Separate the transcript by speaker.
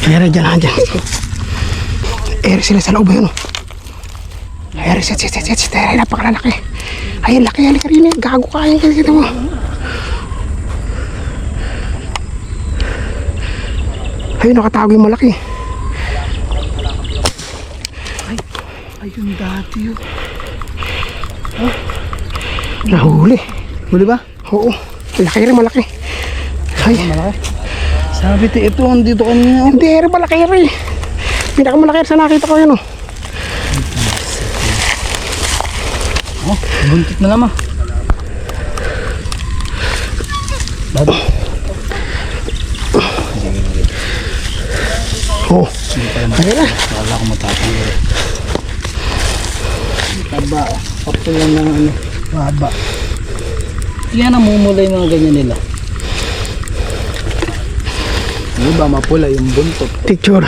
Speaker 1: Ayan, dyan. Sila sa loob yun. Ayan, sit. Ayan, napakalalaki. Ayan, laki. Halika rin. Gago ka. Ayan, kita mo. Ayun, nakatago yung malaki.
Speaker 2: Ayun dati yun.
Speaker 1: Nahuli.
Speaker 2: Huli ba?
Speaker 1: Oo. Laki rin, malaki. Ay.
Speaker 2: Malaki. Sabi ito, andito kanina.
Speaker 1: Hindi rin, malaki rin. Pinakamalaki rin sa nakita ko yun.
Speaker 2: Oh, buntit na naman. Bago.
Speaker 1: Oo. Ayun na.
Speaker 2: Wala ko matatanggal. Taba. Papulan ng ano. Baba. Yan ang mumulay mga ganyan nila. Di ba mapula yung buntot?
Speaker 1: Picture.